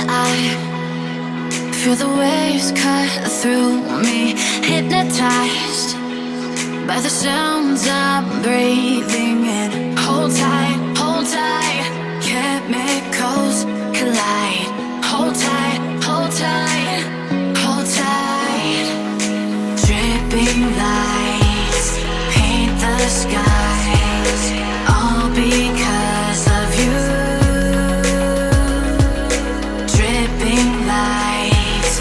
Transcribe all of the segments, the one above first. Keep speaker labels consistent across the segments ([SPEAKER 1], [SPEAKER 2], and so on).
[SPEAKER 1] I feel the waves cut through me, hypnotized by the sounds I'm breathing in. Hold tight, chemicals collide. Hold tight, hold tight, hold tight. Dripping lights paint the skies, all because of you. Dripping lights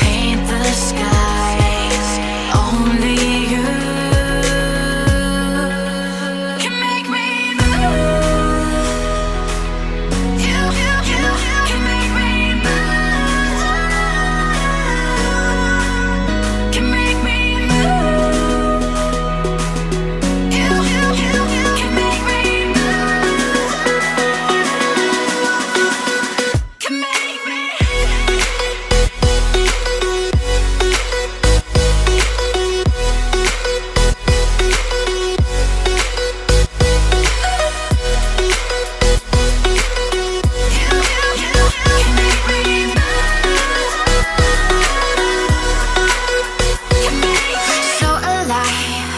[SPEAKER 1] paint the skies, only you can make me move. You can make me move. Can make me move. You can make me move. Can make me. So alive,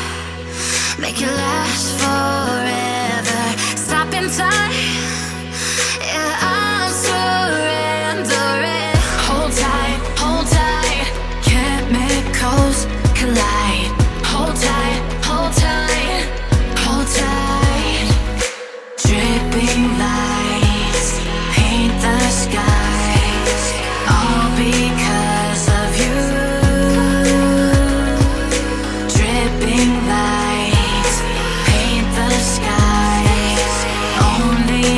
[SPEAKER 1] make it last forever. Stop in time, yeah, I'm surrendering. Hold tight, chemicals collide. Hold tight, hold tight, hold tight. Dripping lights paint the skies, all because of you. Dripping lights paint the skies, only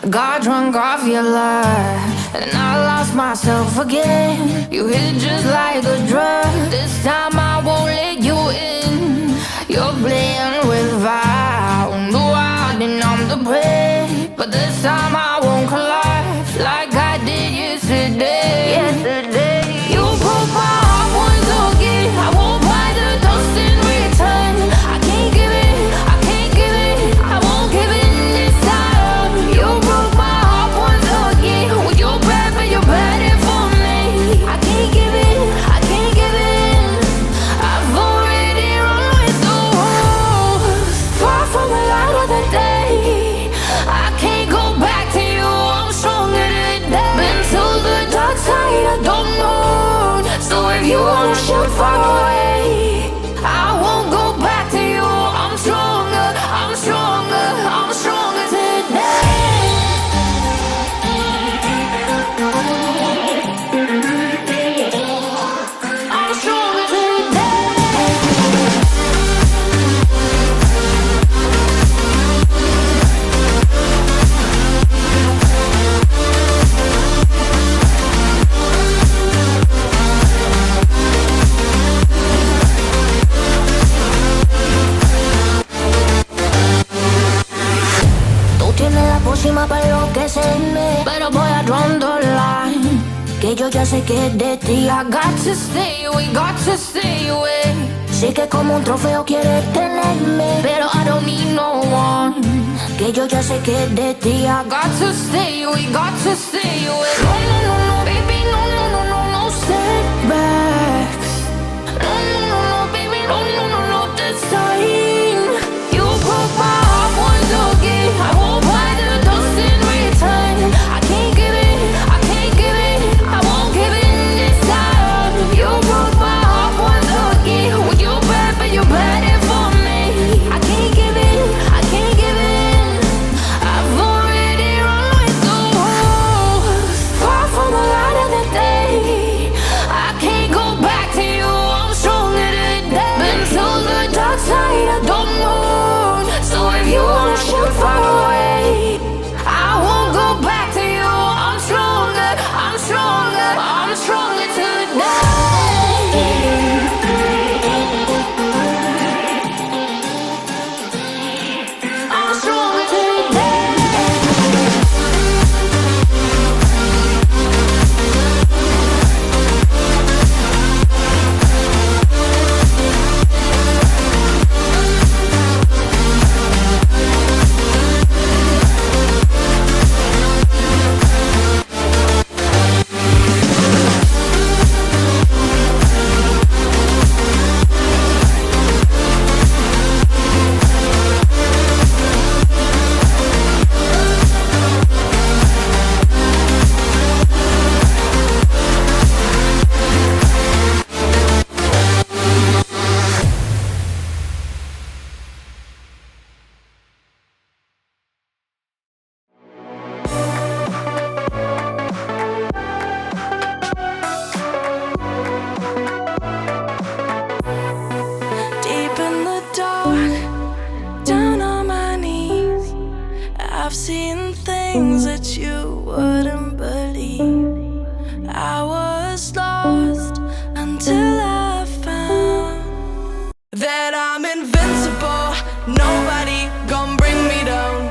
[SPEAKER 1] Got drunk off your life, and I lost myself again. You hit just like a drug. This time I won't let you in. You're playing with fire. No, I didn't I'm the prey, but this time I won't collide like I did yesterday. You broke my heart once again. I won't buy the dust in return. I can't give it, I can't give it, I won't give it this time. You broke my heart once again. Well, you're bad, but you're bad it for me. I can't give it, I can't give it. I've already run with the wolves, far from the light of the day. I can't go back to you, I'm stronger today. Been to the dark side, I don't know. So if you wanna shoot far away, I won't go back to you. I'm stronger, I'm stronger, I'm stronger today. I'm stronger today. Tú tienes la pócima para enloquecerme, pero voy a draw the line. Que yo ya sé que es de ti. I got to stay away, got to stay away. Sé que como un trofeo quieres tenerme, pero I don't need no one. Que yo ya sé que es de ti. I got to stay away, got to stay away. No, no, no, no, baby, no, no, no, no, no setbacks. No, no, no, no, baby, no, no, no, no, this time. You broke my heart once again. I won't buy the dust in return. I can't give it, I can't give it, I won't give it this time. You broke my heart once again. Well, you're bad, but you're bad it for me. I can't give it, I can't give it. I've already run with the wolves, far from the light of the day. I can't go back to you, I'm stronger today. Been to the dark side, I don't know. So if you wanna shoot far away, I won't go back to you. I'm stronger, I'm stronger, I'm stronger today. I'm stronger today.
[SPEAKER 2] Deep in the dark, down on my knees, I've seen things that you wouldn't believe. I was lost until I found that I'm invincible. Nobody gon' bring me down.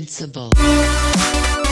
[SPEAKER 3] Invincible.